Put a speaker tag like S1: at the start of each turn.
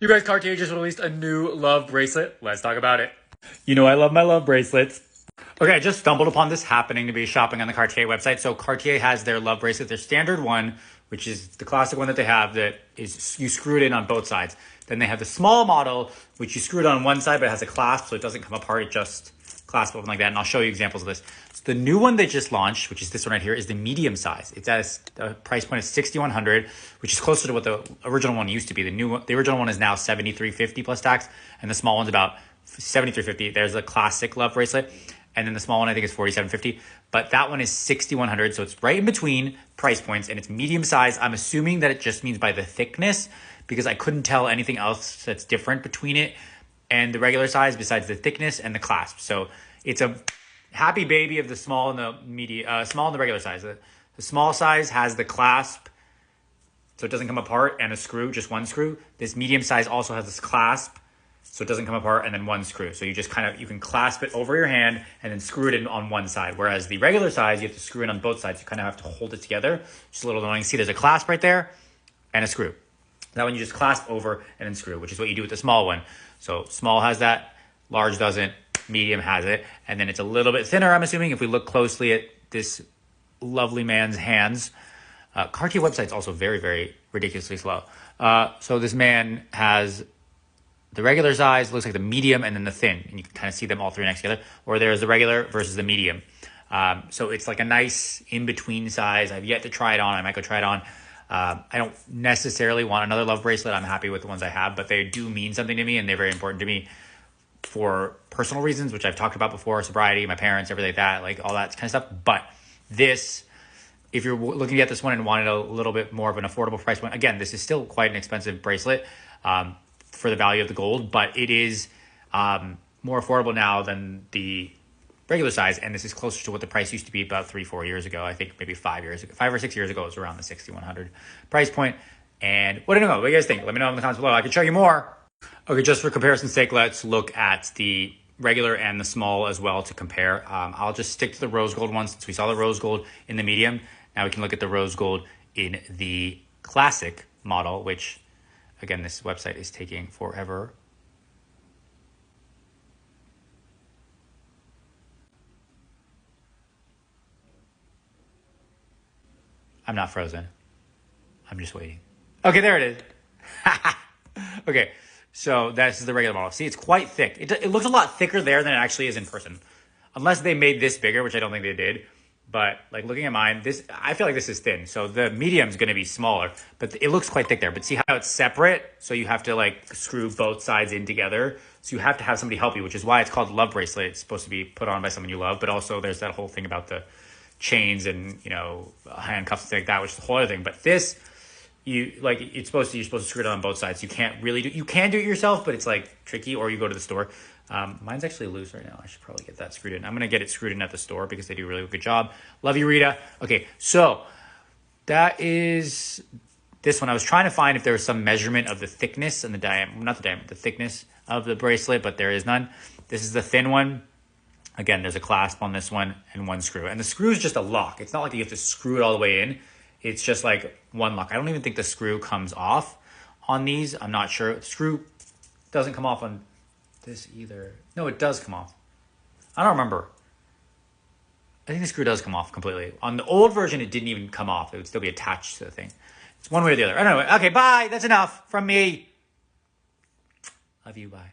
S1: You guys, Cartier just released a new love bracelet. Let's talk about it. You know I love my love bracelets. Okay, I just stumbled upon this happening to be shopping on the Cartier website. So Cartier has their love bracelet, their standard one, which is the classic one that they have that is you screw it in on both sides. Then they have the small model, which you screw it on one side, but it has a clasp, so it doesn't come apart. It just clasps open like that. And I'll show you examples of this. So the new one they just launched, which is this one right here, is the medium size. It's at a price point of $6,100, which is closer to what the original one used to be. The original one is now $7,350 plus tax, and the small one's about $7,350. There's a classic love bracelet. And then the small one, I think, is $4,750. But that one is $6,100. So it's right in between price points. And it's medium size. I'm assuming that it just means by the thickness, because I couldn't tell anything else that's different between it and the regular size besides the thickness and the clasp. So it's a happy baby of the small and the small and the regular size. The small size has the clasp, so it doesn't come apart, and a screw, just one screw. This medium size also has this clasp, so it doesn't come apart, and then one screw. So you just you can clasp it over your hand and then screw it in on one side. Whereas the regular size, you have to screw it on both sides. You kind of have to hold it together. Just a little annoying. See, there's a clasp right there and a screw. That one you just clasp over and then screw, which is what you do with the small one. So small has that, large doesn't, medium has it. And then it's a little bit thinner, I'm assuming, if we look closely at this lovely man's hands. Cartier website's also very, very ridiculously slow. So this man has the regular size, looks like the medium, and then the thin. And you can kind of see them all three next together. Or there's the regular versus the medium. So it's like a nice in-between size. I've yet to try it on. I might go try it on. I don't necessarily want another love bracelet. I'm happy with the ones I have, but they do mean something to me, and they're very important to me for personal reasons, which I've talked about before, sobriety, my parents, everything like that, like all that kind of stuff. But this, if you're looking at this one and wanted a little bit more of an affordable price point, again, this is still quite an expensive bracelet for the value of the gold, but it is more affordable now than the regular size, and this is closer to what the price used to be about 3-4 years ago. I think maybe 5 or 6 years ago, it was around the $6,100 price point. And what do you know? What do you guys think? Let me know in the comments below. I can show you more. Okay, just for comparison's sake, let's look at the regular and the small as well to compare. I'll just stick to the rose gold one since we saw the rose gold in the medium. Now we can look at the rose gold in the classic model, which, again, this website is taking forever. I'm not frozen. I'm just waiting. Okay, there it is. Okay, so this is the regular model. See, it's quite thick. It looks a lot thicker there than it actually is in person. Unless they made this bigger, which I don't think they did. But like looking at mine, I feel like this is thin. So the medium is going to be smaller, but it looks quite thick there. But see how it's separate? So you have to like screw both sides in together. So you have to have somebody help you, which is why it's called love bracelet. It's supposed to be put on by someone you love. But also there's that whole thing about the chains and, you know, handcuffs and things like that, which is a whole other thing. But this, you're supposed to screw it on both sides. You can't really you can do it yourself, but it's like tricky, or you go to the store. Mine's actually loose right now. I should probably get that screwed in. I'm going to get it screwed in at the store because they do a really good job. Love you, Rita. Okay, so that is this one. I was trying to find if there was some measurement of the thickness and the diameter, not the diameter, the thickness of the bracelet, but there is none. This is the thin one. Again, there's a clasp on this one and one screw. And the screw is just a lock. It's not like you have to screw it all the way in. It's just like one lock. I don't even think the screw comes off on these. I'm not sure. The screw doesn't come off on this either. No, it does come off. I don't remember. I think the screw does come off completely. On the old version, it didn't even come off. It would still be attached to the thing. It's one way or the other. Anyway, okay, bye. That's enough from me. Love you, bye.